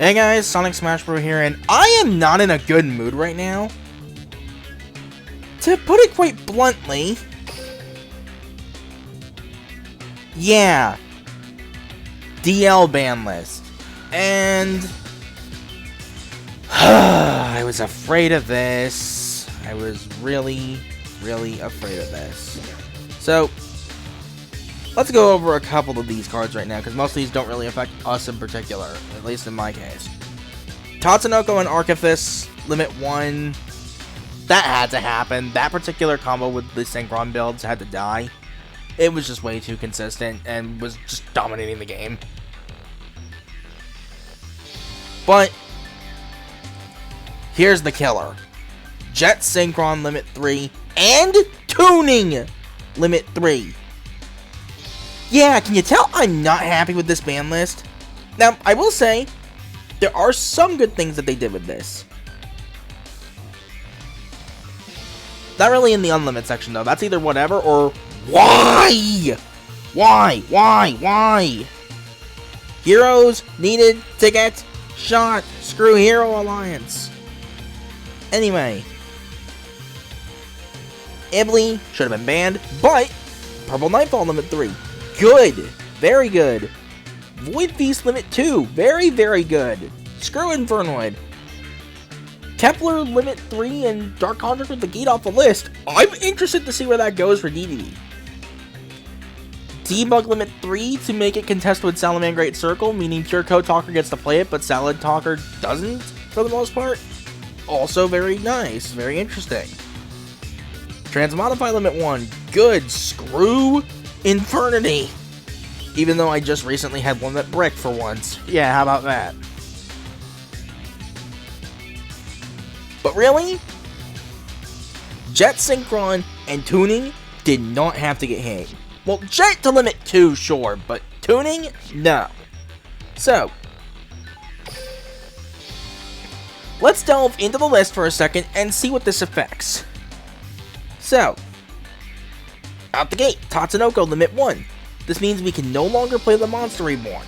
Hey guys, Sonic Smash Bro here, and I am not in a good mood right now. To put it quite bluntly, yeah, DL ban list, and I was afraid of this. I was really afraid of this. So, let's go over a couple of these cards right now, because most of these don't really affect us in particular, at least in my case. Tatsunoko and Archifis, Limit 1, that had to happen. That particular combo with the Synchron builds had to die. It was just way too consistent and was just dominating the game. But, here's the killer. Jet Synchron Limit 3 and Tuning Limit 3. Yeah, can you tell I'm not happy with this ban list? Now, I will say, there are some good things that they did with this. Not really in the Unlimited section, though. That's either whatever or why? Why? Heroes needed to get shot. Screw Hero Alliance. Anyway. Ibly should have been banned, but Purple Nightfall Limit 3. Good. Very good. Void Feast Limit 2. Very good. Screw Infernoid. Kepler Limit 3 and Dark Contract with the gate off the list. I'm interested to see where that goes for DDD. Debug Limit 3 to make it contest with Salaman Great Circle, meaning Pure Code Talker gets to play it, but Salad Talker doesn't, for the most part. Also very nice. Very interesting. Transmodify Limit 1. Good. Screw Infernity. Even though I just recently had one that brick for once. Yeah, how about that? But really? Jet Synchron and Tuning did not have to get hit. Well, Jet to Limit 2, sure, but Tuning, no. So, let's delve into the list for a second and see what this affects. So, out the gate, Tatsunoko Limit 1. This means we can no longer play the Monster Reborn.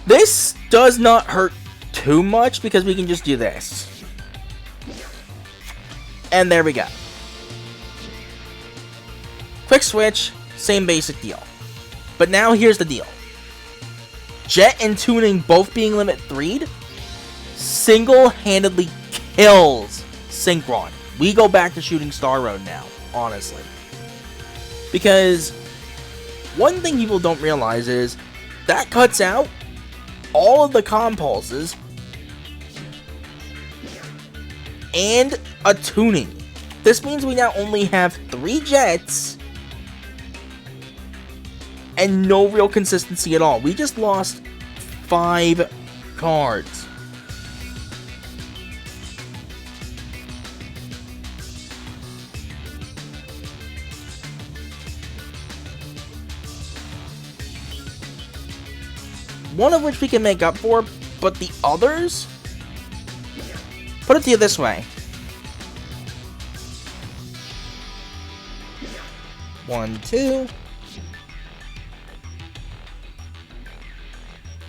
This does not hurt too much because we can just do this. And there we go. Quick switch, same basic deal. But now here's the deal. Jet and Tuning both being Limit 3'd single-handedly kills Synchron. We go back to Shooting Star Road now, honestly. Because one thing people don't realize is that cuts out all of the compulses and a Tuning. This means we now only have 3 Jets and no real consistency at all. We just lost 5 cards. One of which we can make up for, but the others? Put it to you this way. 1, 2.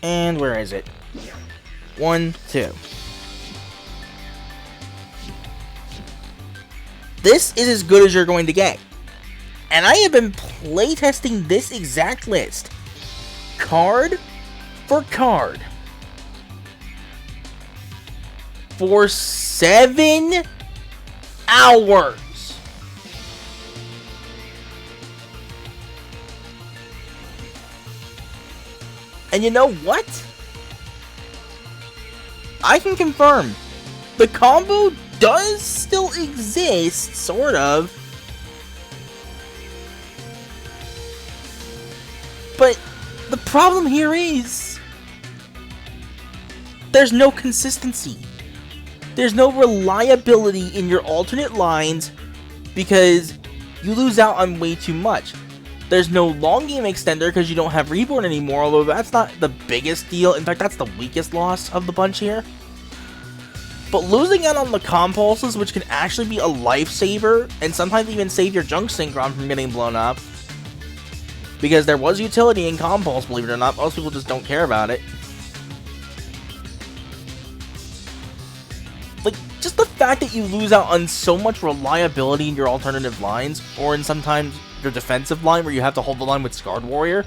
And where is it? 1, 2. This is as good as you're going to get. And I have been playtesting this exact list. Card for card. For 7 hours. And you know what? I can confirm. The combo does still exist, sort of. But the problem here is there's no consistency. There's no reliability in your alternate lines because you lose out on way too much. There's no long game extender because you don't have Reborn anymore, although that's not the biggest deal. In fact, that's the weakest loss of the bunch here. But losing out on the compulses, which can actually be a lifesaver, and sometimes even save your junk Synchron from getting blown up, because there was utility in compulse, believe it or not. Most people just don't care about it. Like, just the fact that you lose out on so much reliability in your alternative lines, or in sometimes your defensive line where you have to hold the line with Scarred Warrior.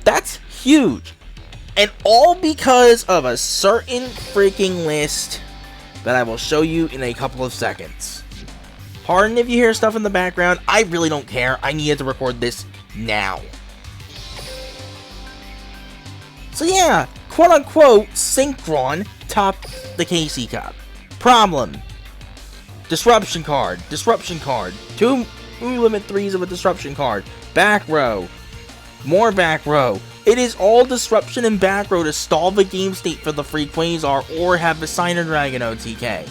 That's huge. And all because of a certain freaking list that I will show you in a couple of seconds. Pardon if you hear stuff in the background. I really don't care. I needed to record this now. So yeah, quote-unquote, Synchron topped the KC Cup. Problem. Disruption card. Disruption card. 2 limit 3s of a disruption card. Back row. More back row. It is all disruption and back row to stall the game state for the free Quasar or have the Signer Dragon OTK.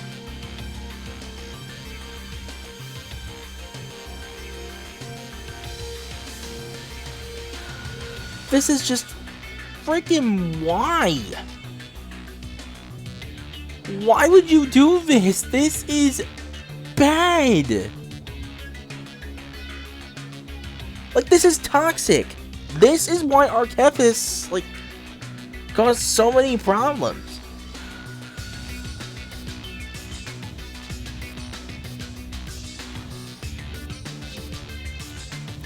This is just freaking why? Why would you do this? This is bad. Like, this is toxic. This is why Arcephus, like, caused so many problems.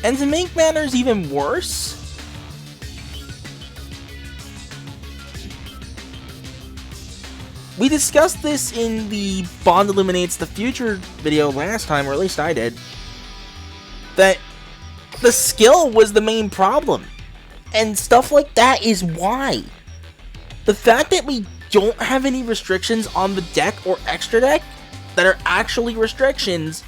And to make matters even worse, we discussed this in the Bond Eliminates the Future video last time, or at least I did, that the skill was the main problem. And stuff like that is why. The fact that we don't have any restrictions on the deck or extra deck that are actually restrictions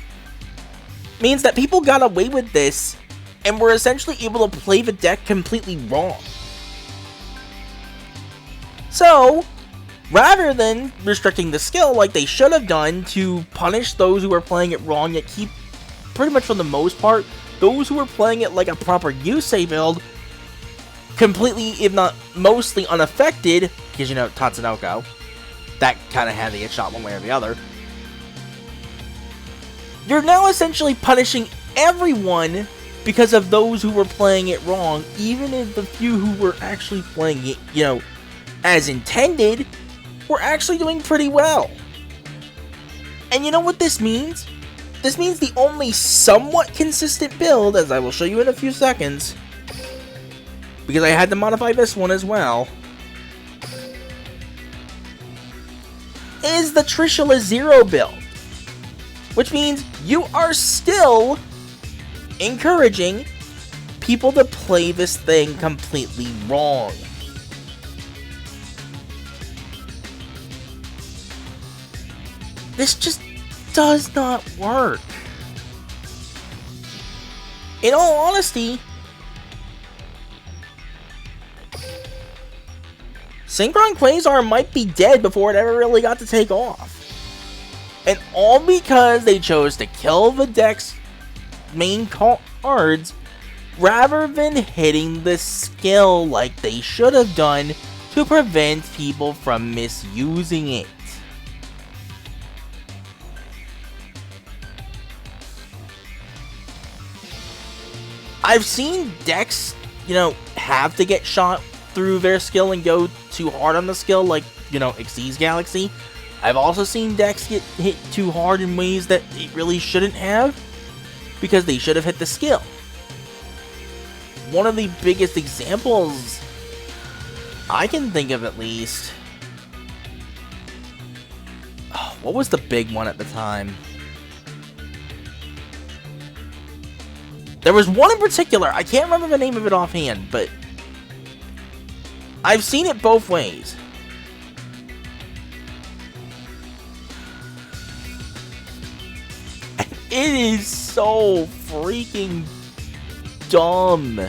means that people got away with this and were essentially able to play the deck completely wrong. So, rather than restricting the skill like they should have done to punish those who are playing it wrong, yet keep, pretty much for the most part, those who are playing it like a proper Yusei build completely, if not mostly unaffected, because, you know, Tatsunoko, that kind of had to get shot one way or the other. You're now essentially punishing everyone because of those who were playing it wrong, even if the few who were actually playing it, you know, as intended, were actually doing pretty well. And you know what this means? This means the only somewhat consistent build, as I will show you in a few seconds, because I had to modify this one as well, is the Trishula Zero build. Which means you are still encouraging people to play this thing completely wrong. This just does not work. In all honesty, Synchron Quasar might be dead before it ever really got to take off. And all because they chose to kill the deck's main cards rather than hitting the skill like they should have done to prevent people from misusing it. I've seen decks, you know, have to get shot through their skill and go too hard on the skill, like, you know, Xyz Galaxy. I've also seen decks get hit too hard in ways that they really shouldn't have, because they should have hit the skill. One of the biggest examples I can think of, at least, oh, what was the big one at the time? There was one in particular, I can't remember the name of it offhand, but I've seen it both ways. It is so freaking dumb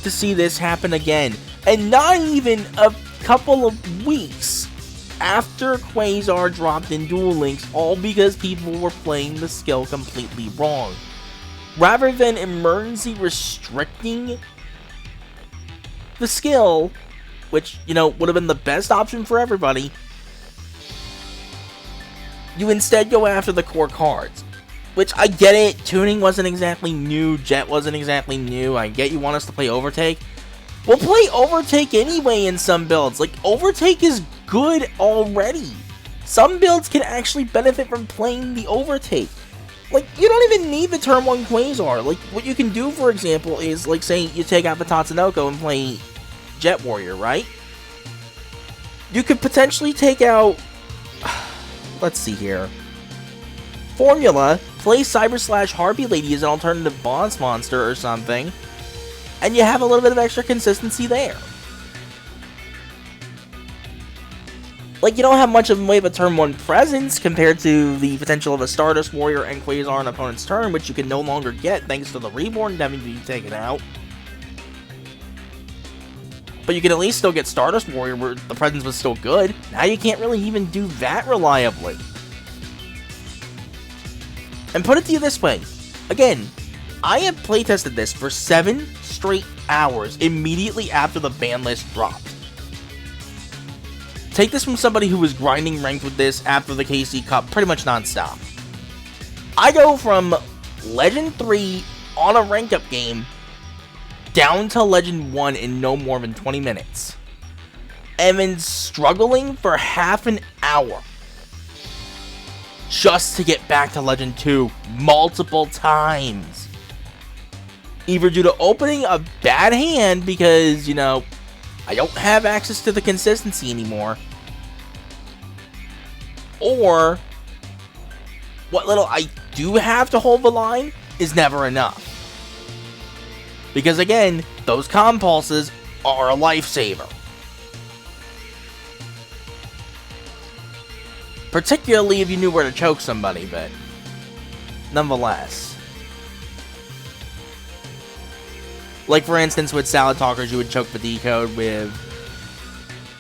to see this happen again. And not even a couple of weeks after Quasar dropped in Duel Links, all because people were playing the skill completely wrong. Rather than emergency restricting the skill, which, you know, would have been the best option for everybody, you instead go after the core cards. Which, I get it, tuning wasn't exactly new, Jet wasn't exactly new, I get you want us to play Overtake, will play Overtake anyway in some builds. Like, Overtake is good already. Some builds can actually benefit from playing the Overtake. Like, you don't even need the turn 1 Quasar. Like, what you can do, for example, is, like, say you take out the Tatsunoko and play Jet Warrior, right? You could potentially take out... Let's see here. Formula, play Cyber Slash Harpy Lady as an alternative boss monster or something, and you have a little bit of extra consistency there. Like, you don't have much of a way of a turn 1 presence compared to the potential of a Stardust Warrior and Quasar on an opponent's turn, which you can no longer get thanks to the Reborn having to be taken out. But you can at least still get Stardust Warrior where the presence was still good. Now you can't really even do that reliably. And put it to you this way. Again, I have playtested this for 7 straight hours immediately after the ban list dropped. Take this from somebody who was grinding ranked with this after the KC Cup pretty much non-stop. I go from Legend 3 on a rank up game down to Legend 1 in no more than 20 minutes. And then struggling for half an hour just to get back to Legend 2 multiple times. Either due to opening a bad hand because, you know, I don't have access to the consistency anymore, or what little I do have to hold the line is never enough. Because again, those comm pulses are a lifesaver. Particularly if you knew where to choke somebody, but nonetheless. Like, for instance, with Salad Talkers, you would choke the decode. With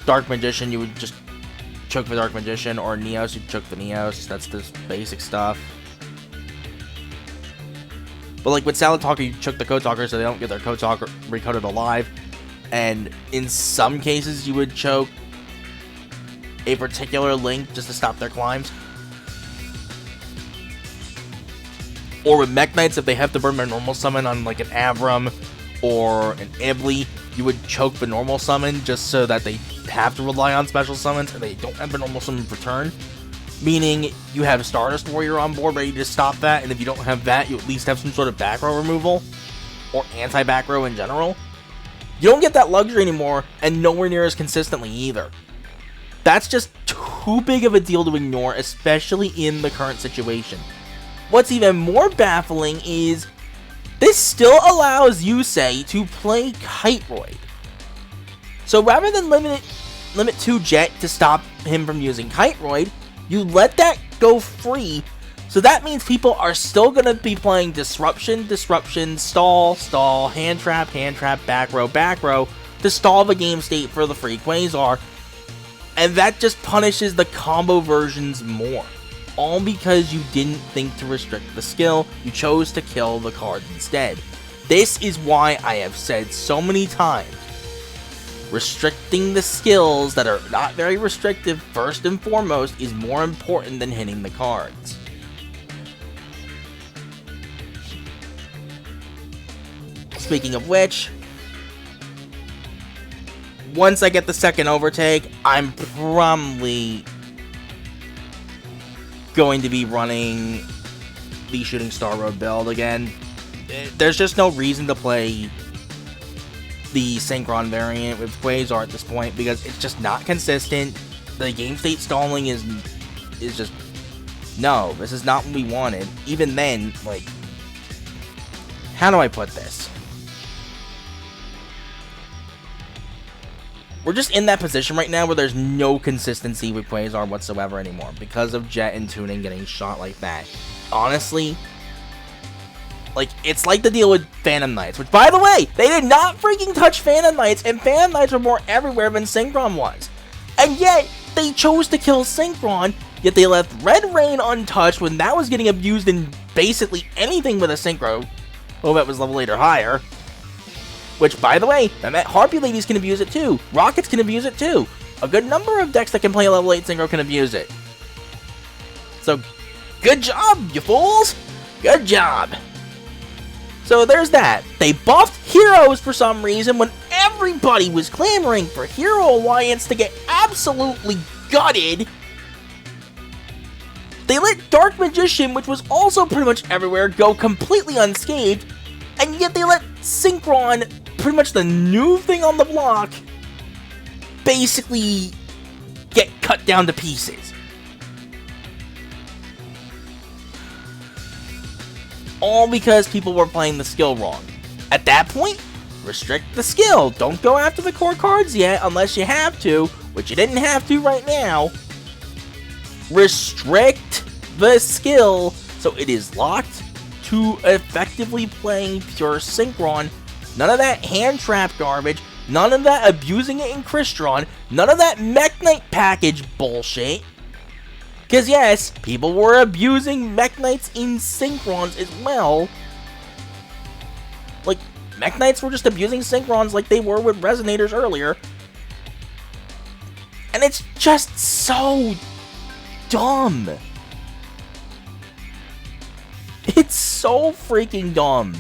Dark Magician, you would just choke the Dark Magician. Or Neos, you'd choke the Neos. That's just basic stuff. But, like, with Salad Talker, you choke the Code Talker so they don't get their Code Talker recoded alive. And in some cases, you would choke a particular Link just to stop their climbs. Or with Mech Knights, if they have to burn their normal summon on, like, an Avram or an Ibli, you would choke the normal summon just so that they have to rely on special summons and they don't have the normal summon return. Meaning, you have Stardust Warrior on board ready to stop that, and if you don't have that, you at least have some sort of back row removal, or anti-back row in general. You don't get that luxury anymore, and nowhere near as consistently either. That's just too big of a deal to ignore, especially in the current situation. What's even more baffling is this still allows Yusei to play Kiteroid. So rather than limit 2 Jet to stop him from using Kiteroid, you let that go free. So that means people are still going to be playing Disruption, Stall, Hand Trap, back row, to stall the game state for the free Quasar. And that just punishes the combo versions more. All because you didn't think to restrict the skill, you chose to kill the card instead. This is why I have said so many times, restricting the skills that are not very restrictive first and foremost is more important than hitting the cards. Speaking of which, once I get the second overtake, I'm probably going to be running the Shooting Star Road build again. There's just no reason to play the Synchron variant with Quasar at this point because it's just not consistent. The game state stalling is just, no, this is not what we wanted. Even then, like, how do I put this? We're just in that position right now where there's no consistency with Quasar whatsoever anymore because of Jet and Tuning getting shot like that. Honestly, like, it's like the deal with Phantom Knights, which, by the way, they did not freaking touch Phantom Knights, and Phantom Knights were more everywhere than Synchron was. And yet, they chose to kill Synchron, yet they left Red Rain untouched when that was getting abused in basically anything with a Synchro. Oh, that was level 8 or higher. Which, by the way, that meant Harpy Ladies can abuse it too. Rockets can abuse it too. A good number of decks that can play a level 8 Synchro can abuse it. So, good job, you fools! Good job! So there's that. They buffed heroes for some reason when every everybody was clamoring for Hero Alliance to get absolutely gutted, they let Dark Magician, which was also pretty much everywhere, go completely unscathed, and yet they let Synchron, pretty much the new thing on the block, basically get cut down to pieces. All because people were playing the skill wrong. At that point, restrict the skill. Don't go after the core cards yet unless you have to, which you didn't have to right now. Restrict the skill so it is locked to effectively playing pure Synchron. None of that hand trap garbage, none of that abusing it in Crystron, none of that Mech Knight package bullshit. Because yes, people were abusing Mech Knights in Synchrons as well. Like, Mech Knights were just abusing Synchrons like they were with Resonators earlier. And it's just so dumb. It's so freaking dumb.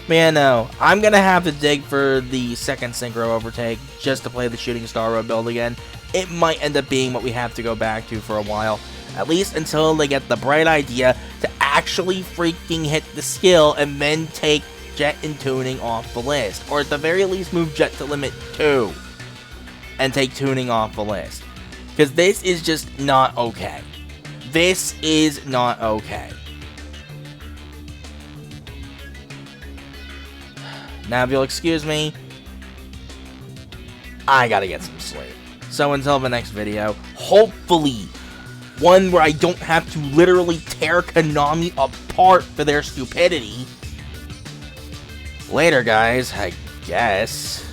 Man, no. I'm gonna have to dig for the second Synchro Overtake just to play the Shooting Star Road build again. It might end up being what we have to go back to for a while. At least until they get the bright idea to actually freaking hit the skill and then take Jet and Tuning off the list. Or at the very least move Jet to limit 2 and take Tuning off the list. Because this is just not okay. This is not okay. Now, if you'll excuse me, I gotta get some sleep. So until the next video, hopefully one where I don't have to literally tear KONAMI apart for their stupidity. Later, guys, I guess.